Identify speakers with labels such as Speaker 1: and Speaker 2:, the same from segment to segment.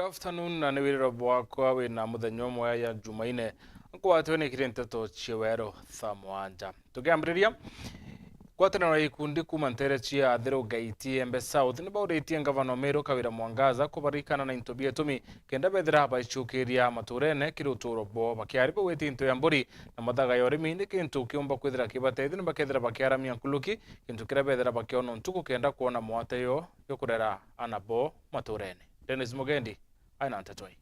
Speaker 1: afternoon na nĩ wĩra bwakwa wĩna mũthenya ũmwe ya Jumaine nkwatwe nĩ kire nteto chiwero thamwanja tukiambĩrĩria kwatanĩro ya ikundi kuma ntere cia Athero Gaiti Embe South nĩ baũrĩtie ngavana Meru Kawira Mwangaza kubarikana na into bietumi kenda bethira baichukiria maturene kiruturo bo bakiaripo weti into ya mburi na mathaga ya ũrĩmi nĩ kintu kiumba kwithira kibatethi nĩ bakethira bakiaramia nkuluki kintu kira bethira bakiona ntuku kenda kuona mwate yo kurera anabo maturene. Dennis Mugendi aina ntatoi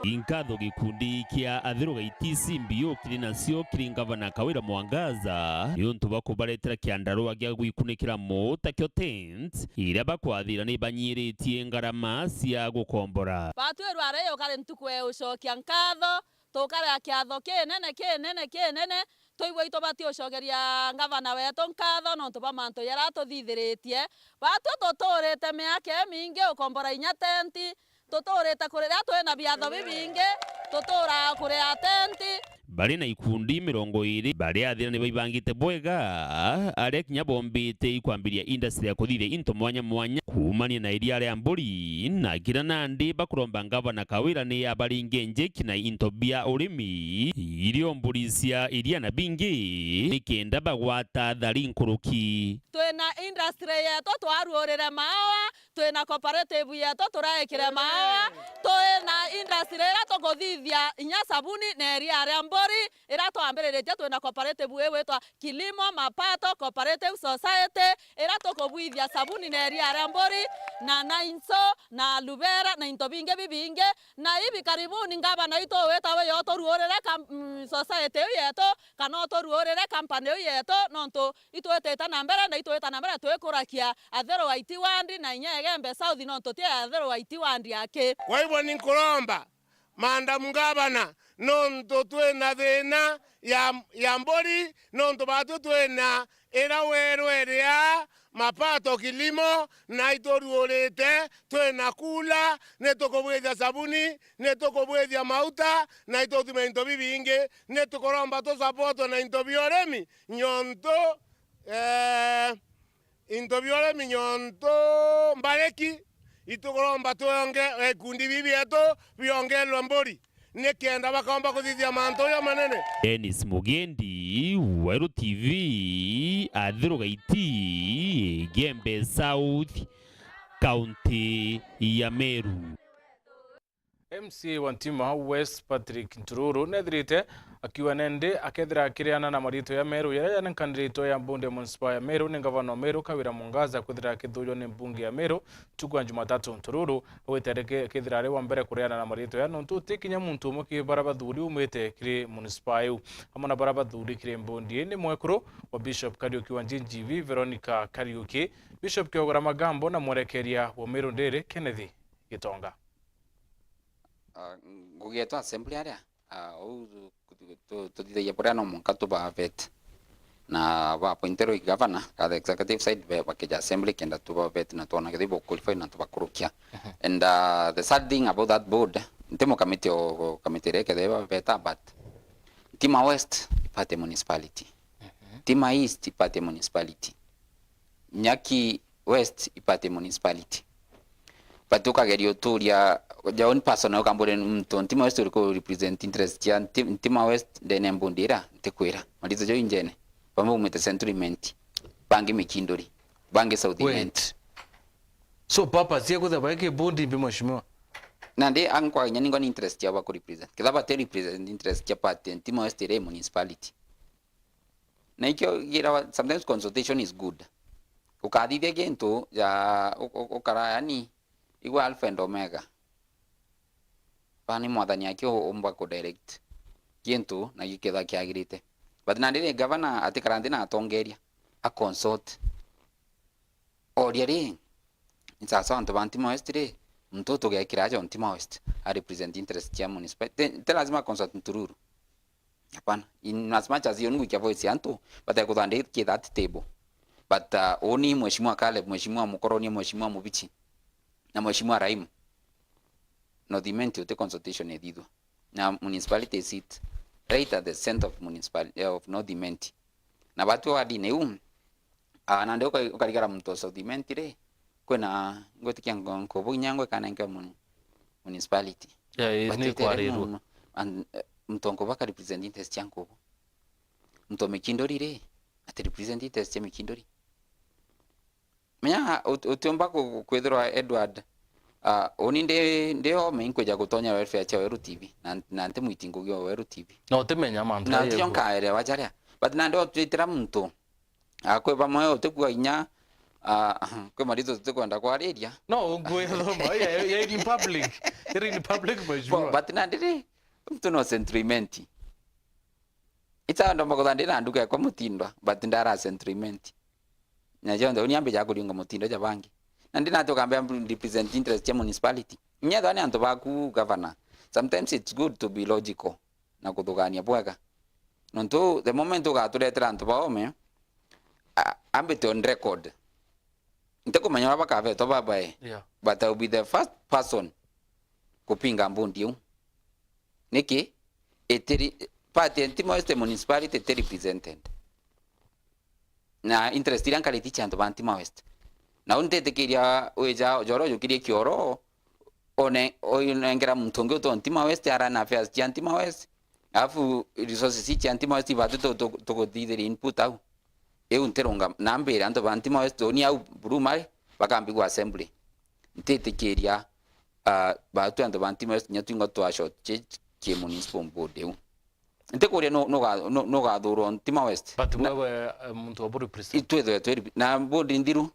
Speaker 2: Inkatho gikundi kia Athero Gaiti Simbio kiri nacio kiri ngavana Kawira Mwangaza yontu bakubaretera kiandarua gya gwikunikira mota kyo tent iria bakwathira ni banyiritie ngarama cia gukombora
Speaker 3: batweru areyo kare ntukwe ucokia nkatho tukare kiatho kinene toigwe ito bati ucogeria ngavana wetu nkatho no tuba manto yara tuthithiritie batu tuturite miaka mingi ukombora inya tenti tuturite kurira twina biatho bibingi tutura kuria tenti
Speaker 2: bari na ikundi 20 bari athira ni baibangite bwega aria kinya bombite ikwambiria industry ya kuthithia into mwanya kumania na iria ria mburi na kira nandi bakuromba ngavana Kawira ni abaringe njeki na into bia urimi irio mburi cia iria na bingi nikenda bagwata thari nkuruki
Speaker 3: twina industry yetu twaruurire mawa twina cooperative yetu turaikire mawa twina industry ira tukuthithia inya sabuni na iria ria mburi ira twambiriretie twina cooperative wetwa Kilimo Mapato Cooperative Society ira tukubwithia sabuni na iria ria mburi na Nainso na Lubera na into binge bibinge na hivi karibuni ngavana ito wetawe yo turuurire society yetu kana turuurire company yetu nonto itweteta na mbere na itweta na mbere twekurakia Athero Gaiti Wandi na inya Embe South nonto tie Athero Gaiti Wandi yake.
Speaker 4: Kwa hivyo ninkulomba manda mungavana nonto twena thina ya mburi nonto batu twena ira werweria Mapato Kilimo na itoruorete twena kula netukubwithia sabuni netukubwithia mauta na itotume into bibingi netukoromba to support na into bioremi nyonto into bioremi nyonto mbareki itukoromba tuonge kundi bibieto biongelwa mburi nekenda bakomba kuthithia manto ya manene.
Speaker 2: Dennis Mugendi, Weru TV, Athero Gaiti, Embe South, County ya Meru.
Speaker 1: MC wa Ntima West Patrick Ntururu nethirite akiwa nende akethira akiriana na marito ya Meru ya na candidate ya mbunge municipal ya Meru ni ngavana Meru Kawira Mwangaza kwithira kithurio ni mbunge ya Meru tukwa Jumatatu. Ntururu wetereke kithira ari wa mbere kuriana na marito ya nontu tikinya muntu muki barabathuri umite kiri municipal yu amona barabathuri kiri mbunge ni mwekuru wa Bishop Kariuki wa GGV Veronica Kariuki Bishop Kiogora Magambo na mwerekeria wa Meru Ndere Kennedy Gitonga
Speaker 5: gugeto assembly area tutithia pura no munka tuba vet na ba pointero governor ka the executive side ba ke assembly kenda tuba vet na tona ke bo qualify na tuba kurukia and the sad thing about that board ntemo committee o committee reke deba veta but Ntima West ipate municipality Ntima East ipate municipality Nyaki West ipate municipality patuka gerio turia jaon personal kambore mto Ntima West uliko represent interest ya Ntima West dene mbundira ntekwera malizo jo injene pamwe umete centriment bangi mikindori bangi southiment
Speaker 1: so papa sia kutha baike bondi bi mheshimiwa
Speaker 5: nande angwa nyaningo ni interest ya wako represent kidaba te represent interest ya party Ntima West re municipality na ikyo gira sometimes consultation is good ukadithia gento ya ukara yani igwa alpha and omega pani mwathani akyo umba ko direct gento na giketha kiagirite but nandire governor atikarandi na atongeria a consult oria ri nsasa antu Ntima West ri mtoto gya kiraja Ntima West a represent interest ya municipality te lazima consult Ntururu hapana in as much as yonu kwa voice antu but I could ke that table but oni mheshimiwa Kale mheshimiwa Mukoroni mheshimiwa Mubichi na mheshimiwa Raimu no dimenti ute consultation edidwa na municipality seat right at the center of municipality of no dimenti na watu wadi neu na ndio ukarigara mtu so dimenti re kwena ngotikia nkobo nyangwe kana nke municipality
Speaker 1: ni kwariru
Speaker 5: mtongo baka representatives chanko mto mikindori re ati representatives cha mikindori menya utomba kwethirwa Edward oni ndio menkweja gutonya welfare cha Weru TV na nte muitingo gyo Weru TV
Speaker 1: no temenya mantu
Speaker 5: na tionka ere wajaria but na ndio twitira mtu akwe bamwe utekwa inya kwe marito tukwenda kwa area
Speaker 1: no ngwe thoma ya in public majua
Speaker 5: but na ndiri mtu no sentiment ita ndo magodandira nduka kwa mutindwa but ndara sentiment na jonda uniambe ja kulinga mutindo ja bangi na ndina to kambia represent interest ya municipality nya dhani anto baku governor sometimes it's good to be logical na kudugania bwega nonto the moment ukatuletera anto baome ambe on record nteko manyora bakave to babae but I will be the first person kupinga mbundi niki eteri party Timor-Leste municipality te represented na interest iran kaliti chanto ban Timor-Leste na untete kiria weja joro yukirie kioro onengera mtongo to Timor-Leste ara na affairs cha Timor-Leste afu resources cha Timor-Leste batu to dideri input au unteronga nambe anto ban Timor-Leste oni au brumai bakambigwa assembly ntete kiria batu anto ban Timor-Leste nyatwinga to ashot che municipal board nte koria no ga duro Timor-Leste
Speaker 1: but wewe muntu wa board president
Speaker 5: itwe na board ndiru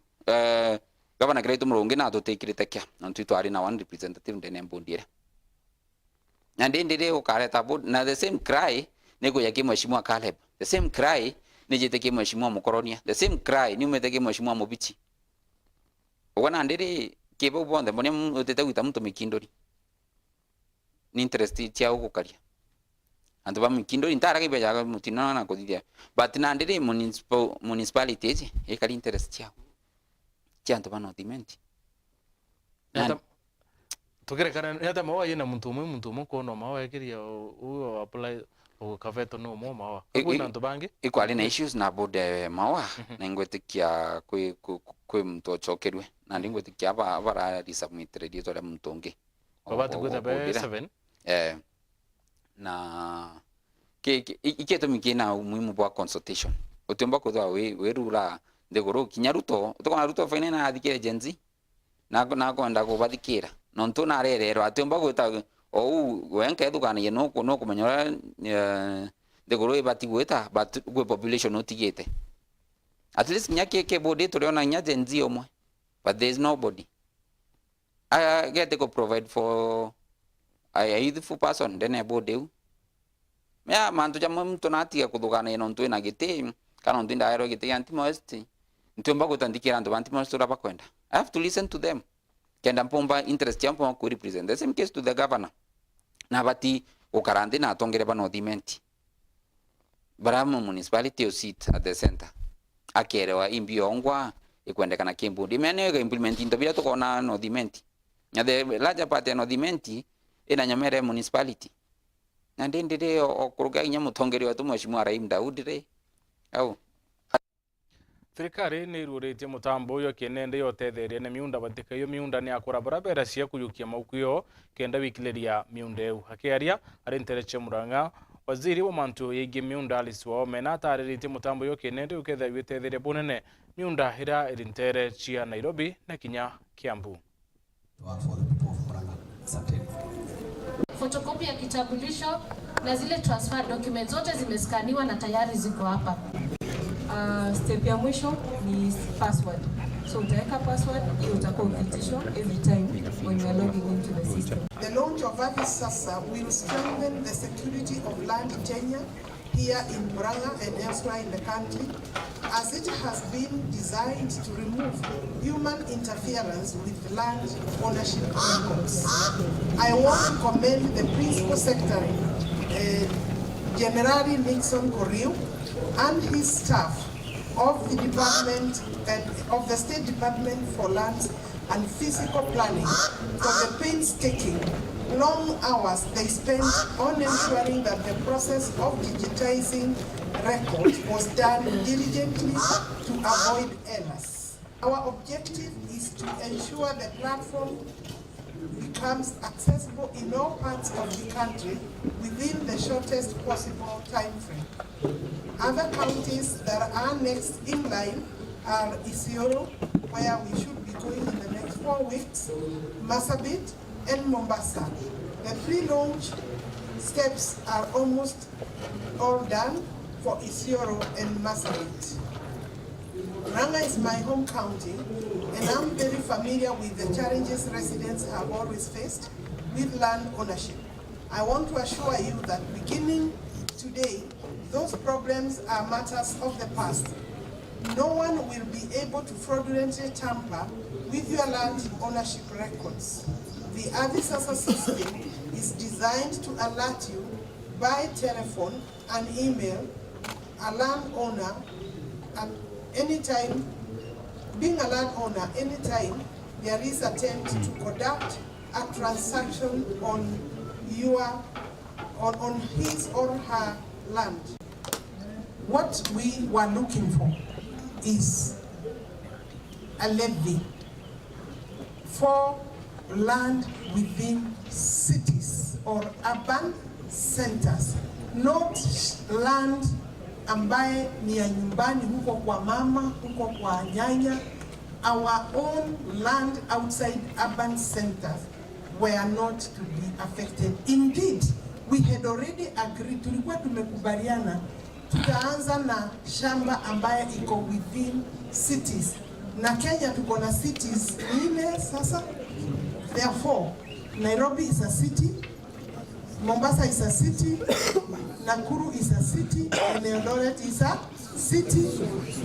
Speaker 5: gavana Great Murungi na tutekirite kya na twitwari na one representative ndene mbondire na ndendere ukareta board na the same cry nego yake mheshimiwa Caleb the same cry nejete mheshimiwa Mukoronia the same cry ni umeteke mheshimiwa Mobichi wana ndere kebo bonde mbone utete wita mtu mikindori ni interest tia ukokaria anto ba mikindori ntara ke beja mutina na kodidia but na ndere municipality ekali interest tia chanto bano dimenti
Speaker 1: tugere kana hata mawa yena muntu mu kono mawa yakiria uyo apply o kaveto no mo mawa kuna ndo bangi
Speaker 5: equally na issues na bode mawa na ngwetikia kwe mtu chokerwe na ndingwetikia bara resubmit redito ya mtonge
Speaker 1: baba tukuta be 7
Speaker 5: na iketo mikina umuhimu bwa consultation utemba kuzwa we rula ndegoro kinyaruto utokona ruto fine na adikire genzi na kwenda kubathikira nonto na rerero atemba gwita wenke edukana ye no kumanyora ndegoro ibati gwita but gwe population otigete at least nyake ke body tuliona nya genzi omwe but there is nobody I get to provide for a youthful person then a body ya mantu jamu mtu natia kudukana ye nonto na gite kana ndinda aero gite Timor-Leste ntomba kutandikira ndo bantu masura bakwenda I have to listen to them kenda mpomba interest yampo ku represent the same case to the governor na bati ukarande na tongere bano dimenti baramu municipality seat at the center akerewa imbiongwa ikwenda kana kimbu dimene ga implementing to bila to kona no dimenti na the larger part no dimenti ina nyamere municipality na ndendere okuruga nyamu tongere watu mheshimiwa Raim Daudi au
Speaker 1: thirikari ni iruritie mutambo uyo kinende yotetheria na miunda batika iyo miunda ni akora barabara cia kuyukia maukuyo kenda wikileria miunda eu akiaria ari Ntereche Murang'a waziri wa mantu yegi miunda Alice Wahome tariritie mutambo uyo kinende uketha witetheria bunene miunda ira irintere chia Nairobi na kinya Kiambu.
Speaker 6: Fotokopi ya kitambulisho na zile transfer documents zote zimeskaniwa na tayari ziko hapa. Step ya mwisho ni password. So utaweka password hiyo utakuwa ukitishwa every time when you are logging into the system.
Speaker 7: The launch of Avis Sasa will strengthen the security of land tenure here in Murang'a and elsewhere in the country, as it has been designed to remove human interference with land ownership records. I want to commend the Principal Secretary, General Nixon Koriu, and his staff of the department and of the State Department for Lands and Physical Planning for the painstaking long hours they spent on ensuring that the process of digitizing records was done diligently to avoid errors. Our objective is to ensure the platform becomes accessible in all parts of the country within the shortest possible time frame. Other counties that are next in line are Isiolo, where we should be going in the next 4 weeks, Marsabit, and Mombasa. The pre-launch steps are almost all done for Isiolo and Marsabit. Murang'a is my home county, and I'm very familiar with the challenges residents have always faced with land ownership. I want to assure you that beginning today, those problems are matters of the past. No one will be able to fraudulently tamper with your land ownership records. The Avisasa system is designed to alert you by telephone and email a landowner at any time. Being a landowner, anytime there is attempt to conduct a transaction on his or her land. What we were looking for is a levy for land within cities or urban centers, not land ambaye ni ya nyumbani huko kwa mama, huko kwa nyanya. Our own land outside urban centers were not to be affected. Indeed, we had already agreed, tulikuwa tumekubaliana tutaanza na shamba ambaye iko within cities. Na Kenya tuko na cities 4 sasa. Therefore, Nairobi is a city, Mombasa is a city, Nakuru is a city, and Eldoret is a city.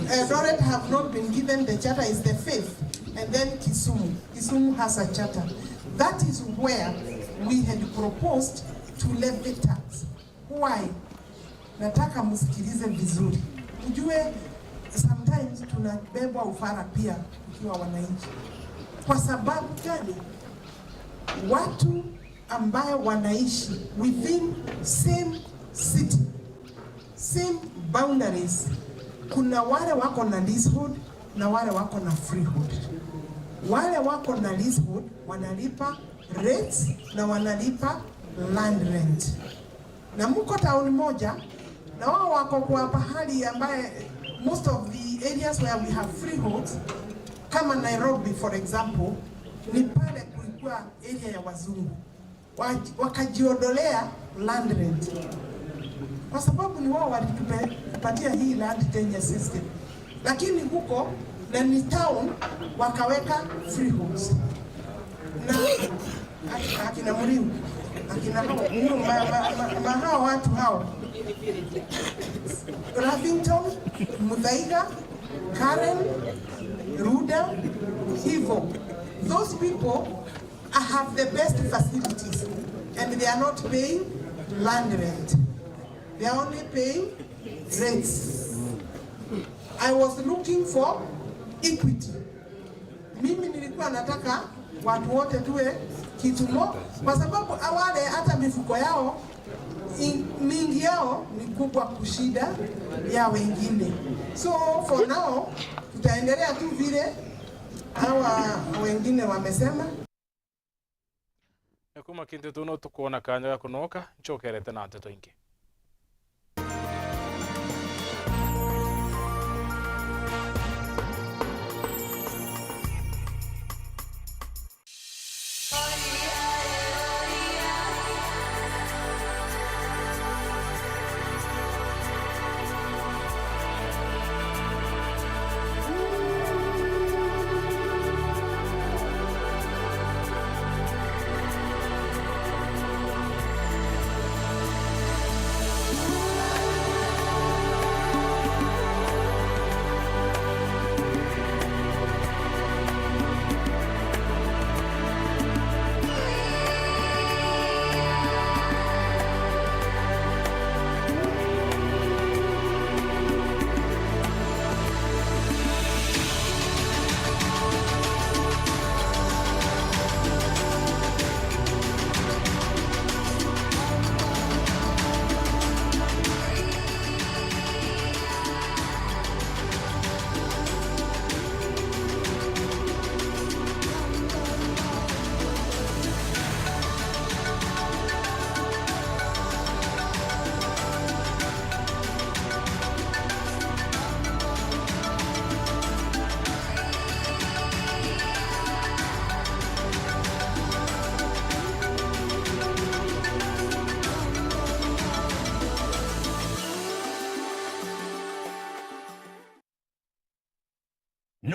Speaker 7: Eldoret have not been given the charter, is the 5th, and then Kisumu. Kisumu has a charter. That is where we had proposed to levy tax. Why? Nataka msikilize vizuri. Ujue sometimes tunabebwa ufara pia ukiwa wananchi. Kwa sababu gani? Watu ambayo wanaishi within same city, same boundaries, kuna wale wako na leasehold na wale wako na freehold. Wale wako na leasehold wanalipa rates na wanalipa land rent. Na mko town moja na wao wako kwa pahali ambaye most of the areas where we have freeholds kama Nairobi for example, ni pale kulikuwa area ya wazungu. Wakajiondolea land rent. Kwa sababu ni wao walitupatia hii land tenure system. Lakini huko na ni town wakaweka freeholds. Na akina Muriu, akina hao watu hao. Ravington, Muthaiga, Karen, Ruda, Hivo. Those people have the best facilities and they are not paying land rent. They are only paying rents. I was looking for equity. Mimi nilikuwa nataka watu wote tuwe kitu moja kwa sababu awale hata mifuko yao mingi yao ni kubwa kushida ya wengine. So for now tutaendelea tu vile hawa wengine wamesema.
Speaker 1: Kuma kintu tuno tukuona kanya ga kunoka nchokerete na nteto ingi.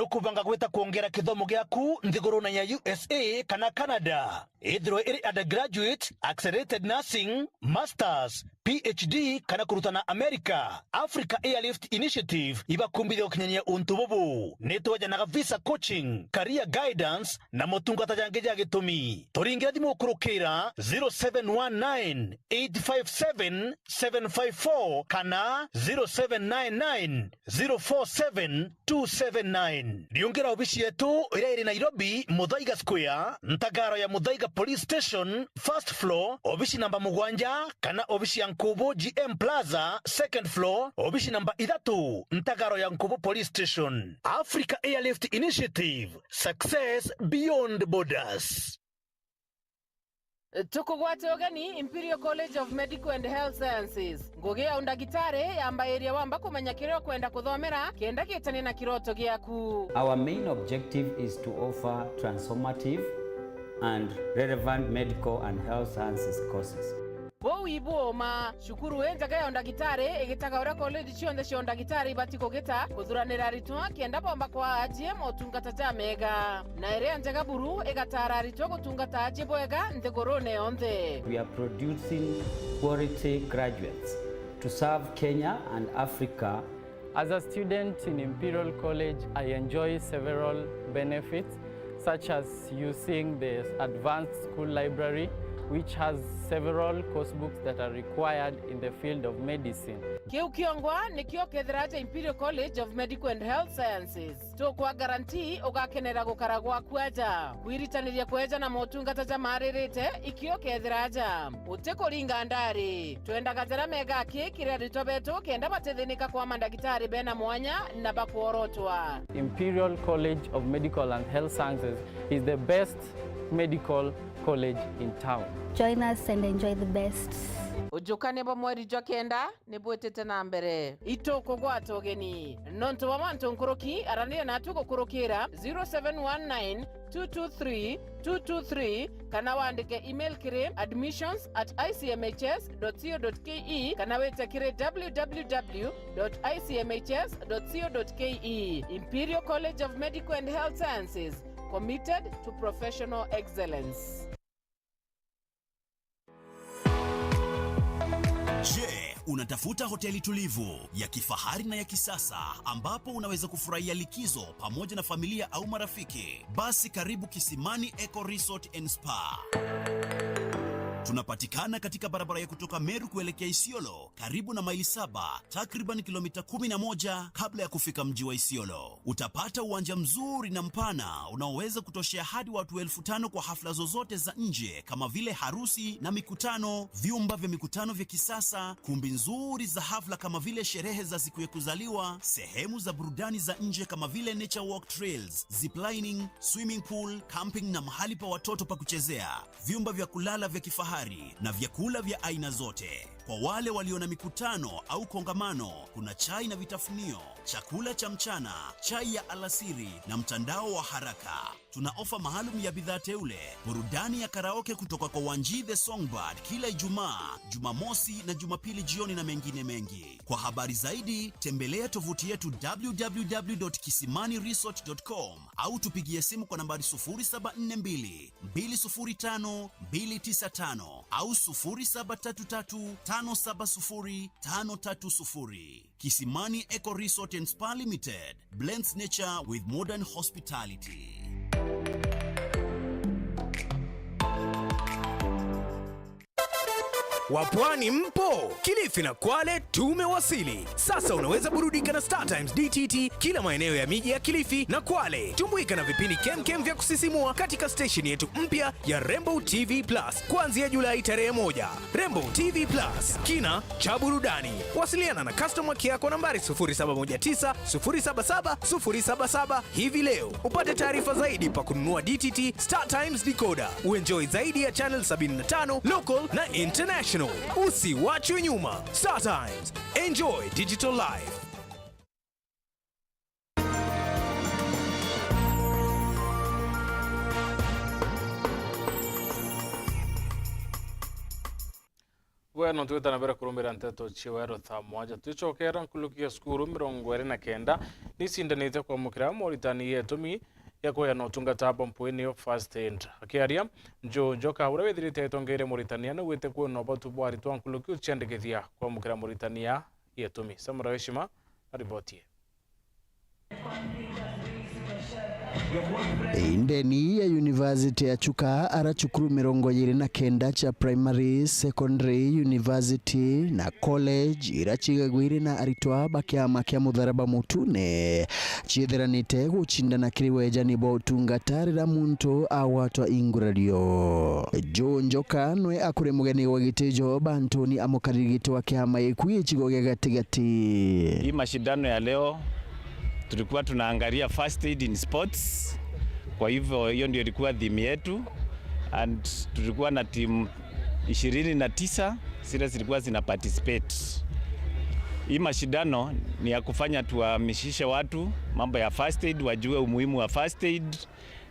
Speaker 8: nukubanga gweta kuongera kithomo gyaku nthiguruna ya USA kana Canada ithiro iri undergraduate, accelerated nursing, masters, PhD kana kurutana America. Africa Airlift Initiative ibakumbithia ukinyania untu bubu nitwajanaga visa coaching, career guidance na motungata jange ja gitumi. Turingira thimu kurukira 0719 857 754 kana 0799 047 279. Riongera obishi yetu ira iri Nairobi, Muthaiga Square, Ntagaro ya Muthaiga Police Station, first floor, obishi namba 7 kana obishi ya Nkubu GM Plaza, second floor, obishi namba 3, Ntagaro ya Nkubu Police Station. Africa Airlift Initiative, success beyond borders.
Speaker 9: Tukugwate ogani Imperial College of Medical and Health Sciences ngogea undagitare yamba area wamba kumenya kireo kwenda kuthomera kenda kitani na kiroto giaku.
Speaker 10: Our main objective is to offer transformative and relevant medical and health sciences courses.
Speaker 9: Bowibuoma shukuru enjaga ya undagitare igitaga ura college chionde cia undagitare batiko gita kuthuranira ritwa kenda bomba kwa ajie motungata ja mega na ere enjaga buru igatara ritwa gutungata ajie boega nthigurune onthe.
Speaker 10: We are producing quality graduates to serve Kenya and Africa.
Speaker 11: As a student in Imperial College, I enjoy several benefits, such as using the advanced school library, which has several course books that are required in the field of medicine.
Speaker 9: Kiu kiongwa ni kio kethiraja Imperial College of Medical and Health Sciences. To kwa guarantee ugakenera gukaragwa kwaja. Wiritaniria kweja na motungata ja maririte ikio kethiraja. Uteko ringa ndari. Tuenda gazera mega kikiria ritobeto kenda batethinika kwa mandagitari bena mwanya na bakuorotwa.
Speaker 11: Imperial College of Medical and Health Sciences is the best medical college in town.
Speaker 12: Join us and enjoy the best.
Speaker 9: Ujukane ba mweri jwa kenda nebwetete na mbere itoko gwato geni nonto wa manto nkoroki aranire na tuko kurokera 0719 223 223 kana wandike email kire admissions@icmhs.co.ke kana wete kire www.icmhs.co.ke. Imperial College of Medical and Health Sciences, committed to professional excellence.
Speaker 13: Je, unatafuta hoteli tulivu ya kifahari na ya kisasa ambapo unaweza kufurahia likizo pamoja na familia au marafiki? Basi karibu Kisimani Eco Resort and Spa. Tunapatikana katika barabara ya kutoka Meru kuelekea Isiolo, karibu na maili 7, takriban kilomita 11 kabla ya kufika mji wa Isiolo. Utapata uwanja mzuri na mpana unaoweza kutoshea hadi watu 5,000 kwa hafla zozote za nje kama vile harusi na mikutano, vyumba vya mikutano vya kisasa, kumbi nzuri za hafla kama vile sherehe za siku ya kuzaliwa, sehemu za burudani za nje kama vile nature walk trails, ziplining, swimming pool, camping na mahali pa watoto pa kuchezea, vyumba vya kulala vya kifahari na vyakula vya aina zote. Kwa wale walio na mikutano au kongamano, kuna chai na vitafunio, chakula cha mchana, chai ya alasiri na mtandao wa haraka. Tuna ofa maalum ya bidhaa teule, burudani ya karaoke kutoka kwa Wanji the Songbird kila Ijumaa, Jumamosi na Jumapili jioni na mengine mengi. Kwa habari zaidi, tembelea tovuti yetu www.kisimaniresort.com au tupigie simu kwa nambari 0742 205 295 au 0733 570 530. Kisimani Eco Resort and Spa Limited blends nature with modern hospitality.
Speaker 14: Wapwani mpo? Kilifi na Kwale tumewasili. Sasa unaweza burudika na Star Times DTT kila maeneo ya miji ya Kilifi na Kwale. Tumbuika na vipindi kemkem vya kusisimua katika station yetu mpya ya Rainbow TV Plus kuanzia Julai tarehe 1. Rainbow TV Plus, kina cha burudani. Wasiliana na customer care kwa nambari 0719 077 077 hivi leo. Upate taarifa zaidi pa kununua DTT Star Times decoder. Uenjoy zaidi ya channel 75 local na international. Usiwachwe nyuma. Star Times. Enjoy digital life.
Speaker 1: kwe no tuweta na bera kurumira nteto chiwero thaa moja tuchokera nkulukia skuru 29 nisindanite kwa mukira Moritani yetumi yakoya no tungata hapo mpweni first aid akiaria njoka ura wethirite tongere Moritania no wete kwa no batu bwari twa nkulukia chendekethia kwa mukira Moritania yetumi Samara Weshima ripoti
Speaker 15: Indeni ya University ya Chuka arachukuru 29 cha primary, secondary, university na college irachigagwire na aritwa bakiama kya mutharaba mutune chitheranite guchindana kiriweja ni botungatarira muntu awatwa ingurario Njoka nwe akure mugeni wa gitejo Bantoni amukarigitwa kiama ikwi chigo gya gatigati.
Speaker 16: Hii mashindano ya leo tulikuwa tunaangalia first aid in sports. Kwa hivyo hiyo ndio ilikuwa theme yetu, and tulikuwa na timu 29 zile zilikuwa zina participate. Hii mashindano ni ya kufanya tuwahamisishe watu mambo ya first aid, wajue umuhimu wa first aid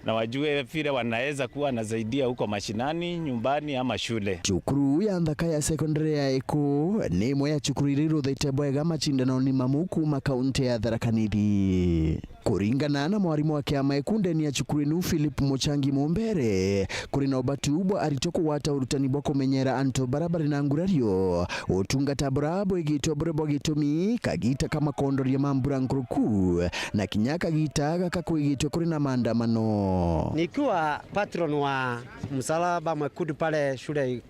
Speaker 16: na wajue vile wanaweza kuwa nasaidia huko mashinani, nyumbani ama shule.
Speaker 15: Chukuru ya Ndaka ya secondary ya Eko ni moya chukuru iriru dhaite bwega machindano ni mamuku makaunti ya Tharaka Nithi. Kuringana na mwarimu wa kiama ekunde ni ya chukuru inu Philip Mochangi Mumbere kurina obatubwa aritoko wata urutani boko menyera anto barabara na ngurario utungata brabo igito brabo gitumi kagita kama kondori ya mambura nkuruku na kinyaka gitaga kakuigito kurina maandamano.
Speaker 17: Nikiwa patron wa Msalaba Mwekundu pale shule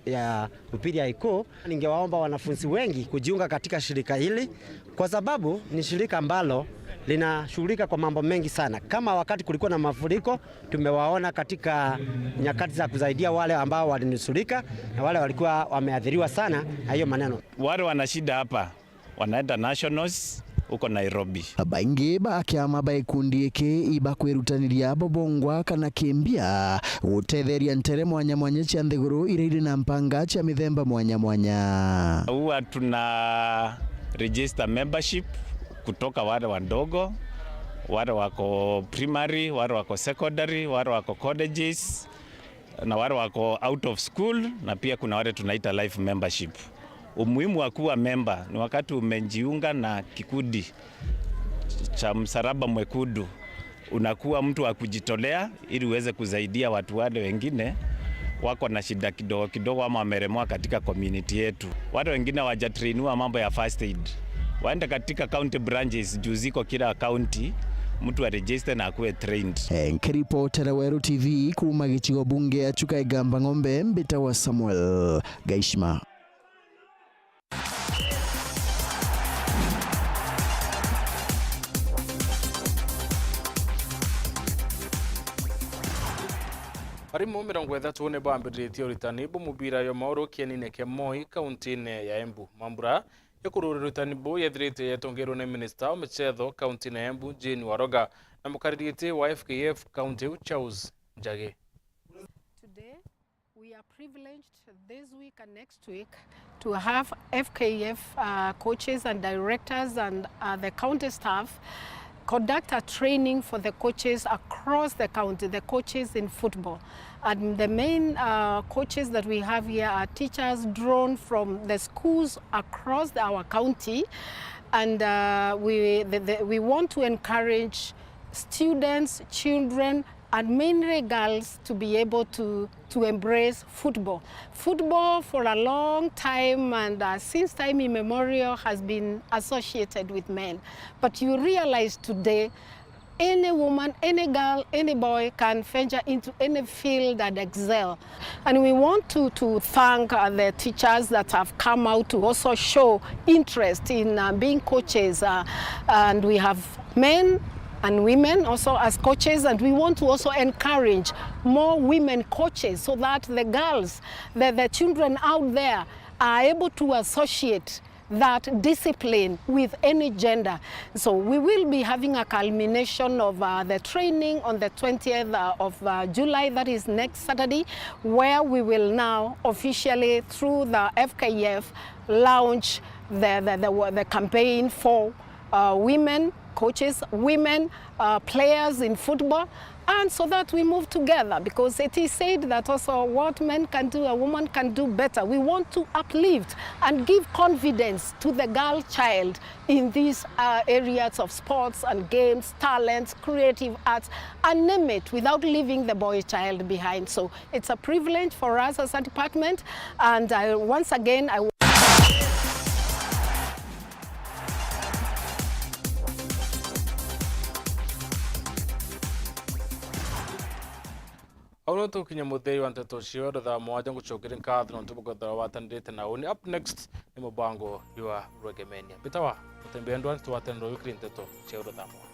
Speaker 17: ya upili ya Iko, ningewaomba wanafunzi wengi kujiunga katika shirika hili kwa sababu ni shirika ambalo linashughulika kwa mambo mengi sana. Kama wakati kulikuwa na mafuriko, tumewaona katika nyakati za kusaidia wale ambao walinusurika na wale walikuwa wameathiriwa sana na hiyo maneno.
Speaker 16: Wale wana shida hapa wanaenda nationals uko Nairobi.
Speaker 15: Baingi bakiama baikundi eke iba kwerutaniria bobongwa kana kimbia utetheria ntere mwanya mwanya cia nthiguru iriri na mpanga cia mithemba mwanya mwanya.
Speaker 16: Huwa tuna register membership kutoka wale wadogo, wale wako primary, wale wako secondary, wale wako colleges na wale wako out of school, na pia kuna wale tunaita life membership. Umuhimu wa kuwa member ni wakati umejiunga na kikundi cha Msalaba Mwekundu, unakuwa mtu wa kujitolea ili uweze kusaidia watu wale wengine wako na shida kidogo kidogo ama wameremwa katika community yetu. Wale wengine hawajatrainiwa mambo ya first aid, waende katika county branches juu ziko kila county, mtu aregister na akuwe trained.
Speaker 15: Nkiripotera Weru TV kuma gichigo bunge ya Chuka Igamba Ng'ombe mbita wa Samuel Gaishma.
Speaker 1: Arimu 30 ne bambirite uritani bo mubira yo mauro kianine ke Moi kaunti-ne ya Embu mambura yakurura uritani bo yethirite yatongero ne minister wa mchetho kaunti-ne ya Embu Jane Waroga na mukaririte wa FKF county Charles Njage.
Speaker 18: Today we are privileged this week and next week to have FKF coaches and directors and the county staff conduct a training for the coaches across the county, the coaches in football. And the main coaches that we have here are teachers drawn from the schools across our county. And we want to encourage students, children, and mainly girls to be able to embrace football. Football for a long time and since time immemorial has been associated with men. But you realize today any woman, any girl, any boy can venture into any field and excel. And we want to thank the teachers that have come out to also show interest in being coaches. And we have men and women also as coaches, and we want to also encourage more women coaches so that the girls, the children out there are able to associate that discipline with any gender. So we will be having a culmination of the training on the 20th of July, that is next Saturday, where we will now officially through the FKF launch the campaign for women coaches, women players in football, and so that we move together, because it is said that also what men can do, a woman can do better. We want to uplift and give confidence to the girl child in these areas of sports and games, talents, creative arts, and name it, without leaving the boy child behind. So it's a privilege for us as a department, and once again,
Speaker 1: Auno tukinya muthei wa nteto cio thaa mwanja ngucukire nkathino ntubugothera watandite na uni. Up next ni mubango yua Ruegemenia. Bitawa utembea ndwani tuwatendo yukiri nteto cio thaa mwanja.